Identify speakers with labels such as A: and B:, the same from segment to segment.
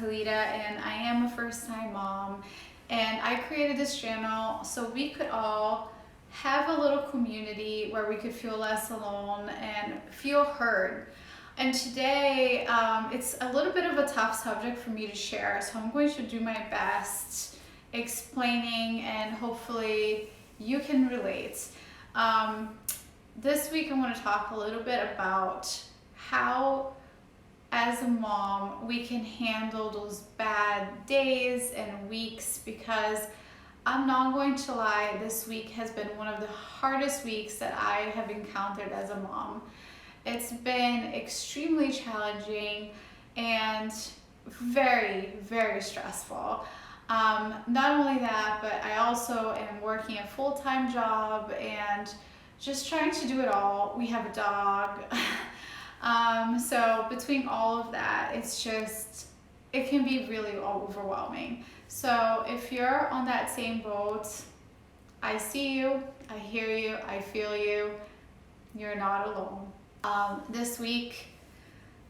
A: Talita, and I am a first-time mom. And I created this channel so we could all have a little community where we could feel less alone and feel heard. And today, it's a little bit of a tough subject for me to share, so I'm going to do my best explaining, and hopefully you can relate. This week I want to talk a little bit about how, as a mom, we can handle those bad days and weeks, because I'm not going to lie, this week has been one of the hardest weeks that I have encountered as a mom. It's been extremely challenging and very, very stressful. Not only that, but I also am working a full-time job and just trying to do it all. We have a dog. So between all of that, it can be really overwhelming. So if you're on that same boat, I see you, I hear you, I feel you. You're not alone. This week,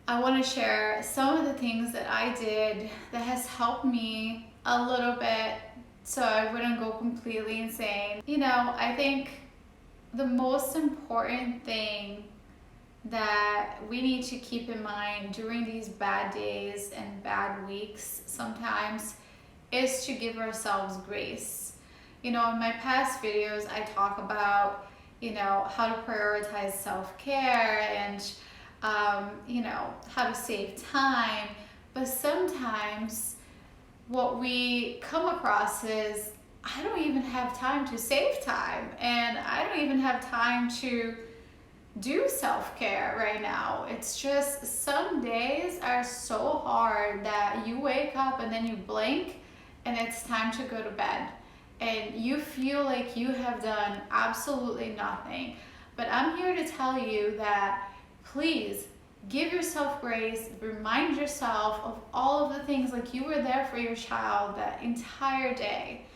A: I want to share some of the things that I did that has helped me a little bit so I wouldn't go completely insane. I think the most important thing that we need to keep in mind during these bad days and bad weeks sometimes is to give ourselves grace. In my past videos, I talk about how to prioritize self-care and how to save time. But sometimes what we come across is, I don't even have time to save time, and I don't even have time to do self-care right now. It's just some days are so hard that you wake up and then you blink and it's time to go to bed. And you feel like you have done absolutely nothing. But I'm here to tell you that please give yourself grace, remind yourself of all of the things, like you were there for your child that entire day,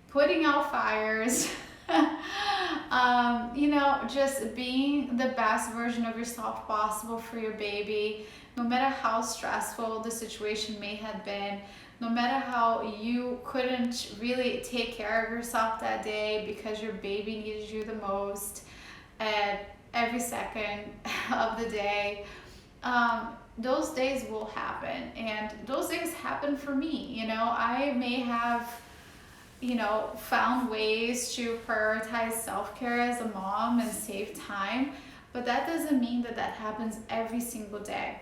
A: putting out fires, just being the best version of yourself possible for your baby, no matter how stressful the situation may have been. No matter how you couldn't really take care of yourself that day because your baby needed you the most at every second of the day, those days will happen. And those days happen for me. I may have, found ways to prioritize self-care as a mom and save time, but that doesn't mean that that happens every single day.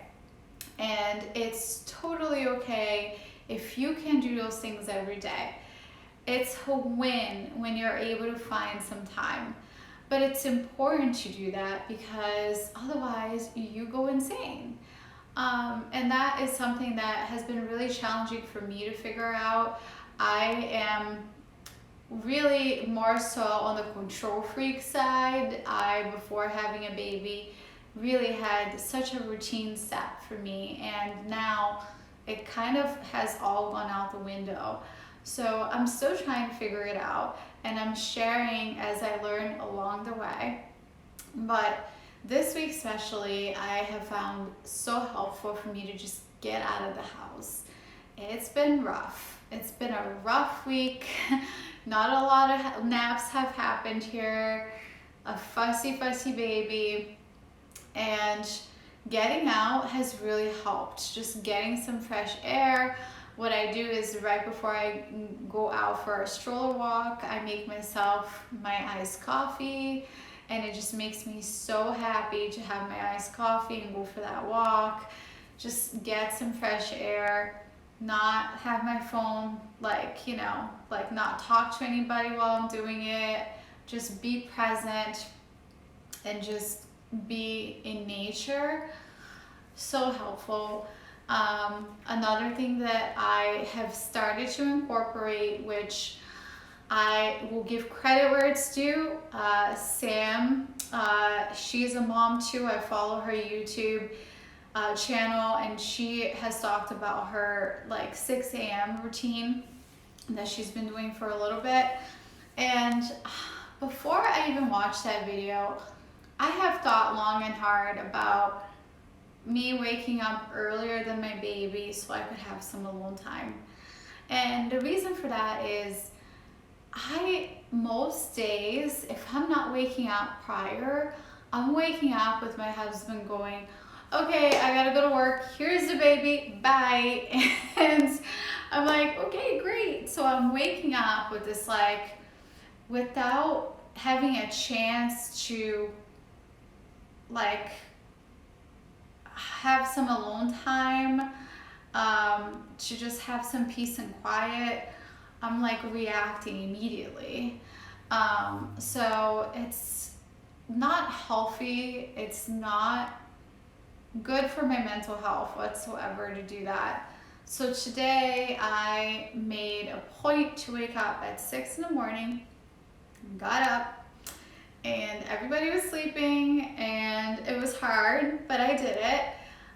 A: And it's totally okay if you can do those things every day. It's a win when you're able to find some time. But it's important to do that, because otherwise you go insane. And that is something that has been really challenging for me to figure out. I am really more so on the control freak side. Before having a baby, really had such a routine set for me, and now it kind of has all gone out the window. So I'm still trying to figure it out, and I'm sharing as I learn along the way. But this week especially, I have found so helpful for me to just get out of the house. It's been rough. It's been a rough week. Not a lot of naps have happened here. A fussy baby. And getting out has really helped. Just getting some fresh air. What I do is right before I go out for a stroller walk, I make myself my iced coffee, and it just makes me so happy to have my iced coffee and go for that walk. Just get some fresh air, not have my phone, not talk to anybody while I'm doing it. Just be present and just be in nature. So helpful. Another thing that I have started to incorporate, which I will give credit where it's due, Sam, she's a mom too. I follow her YouTube channel, and she has talked about her 6 a.m. routine that she's been doing for a little bit. And before I even watched that video, I have thought long and hard about me waking up earlier than my baby so I could have some alone time. And the reason for that is most days, if I'm not waking up prior, I'm waking up with my husband going, okay, I gotta go to work, here's the baby, bye. And I'm like, okay, great. So I'm waking up with this, like, without having a chance to, like, have some alone time, to just have some peace and quiet. I'm like reacting immediately. So it's not healthy. It's not good for my mental health whatsoever to do that. So today I made a point to wake up at 6 in the morning, got up, and everybody was sleeping, and it was hard, but I did it.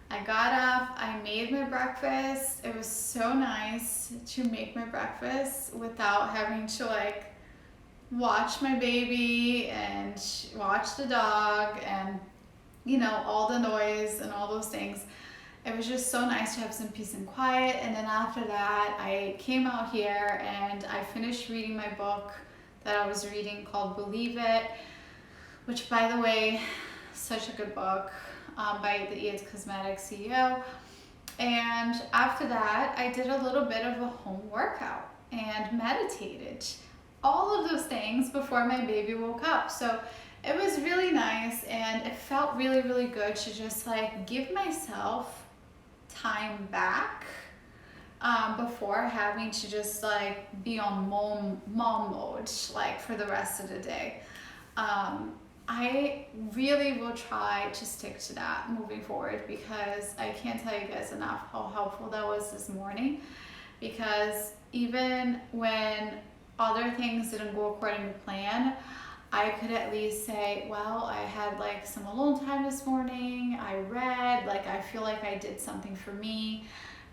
A: I got up, I made my breakfast. It was so nice to make my breakfast without having to, like, watch my baby and watch the dog and, you know, all the noise and all those things. It was just so nice to have some peace and quiet. And then after that, I came out here and I finished reading my book that I was reading called Believe It, which, by the way, such a good book, by the Eat Cosmetics CEO. And after that, I did a little bit of a home workout and meditated. All of those things before my baby woke up. So it was really nice, and it felt really, really good to just, like, give myself time back, before having to just, like, be on mom mode, like, for the rest of the day. I really will try to stick to that moving forward, because I can't tell you guys enough how helpful that was this morning. Because even when other things didn't go according to plan, I could at least say, well, I had, like, some alone time this morning, I read, like, I feel like I did something for me,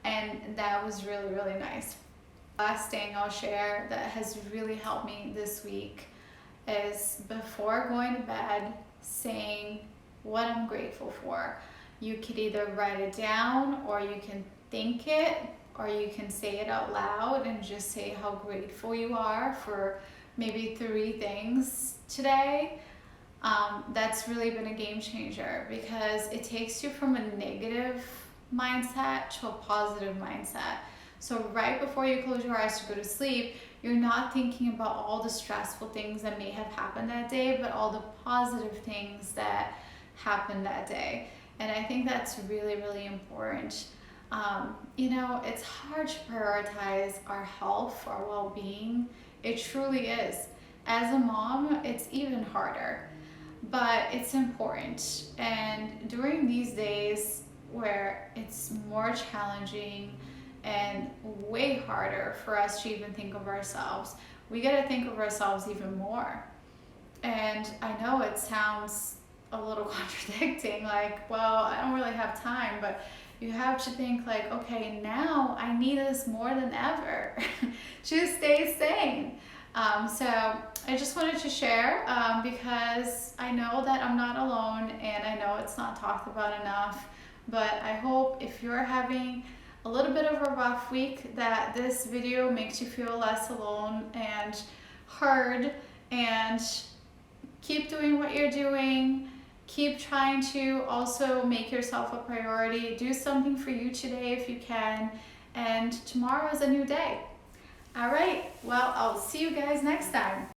A: and that was really, really nice. Last thing I'll share that has really helped me this week is before going to bed, saying what I'm grateful for. You could either write it down, or you can think it, or you can say it out loud and just say how grateful you are for maybe 3 things today. That's really been a game changer, because it takes you from a negative mindset to a positive mindset. So right before you close your eyes to go to sleep, you're not thinking about all the stressful things that may have happened that day, but all the positive things that happened that day. And I think that's really, really important. You know, it's hard to prioritize our health, our well-being. It truly is. As a mom, it's even harder, but it's important. And during these days where it's more challenging and way harder for us to even think of ourselves, we got to think of ourselves even more. And I know it sounds a little contradicting, like, well, I don't really have time, but you have to think, like, okay, now I need this more than ever to stay sane. So I just wanted to share, because I know that I'm not alone, and I know it's not talked about enough, but I hope if you're having a little bit of a rough week, that this video makes you feel less alone and heard, and keep doing what you're doing. Keep trying to also make yourself a priority. Do something for you today if you can, and tomorrow is a new day. All right, well, I'll see you guys next time.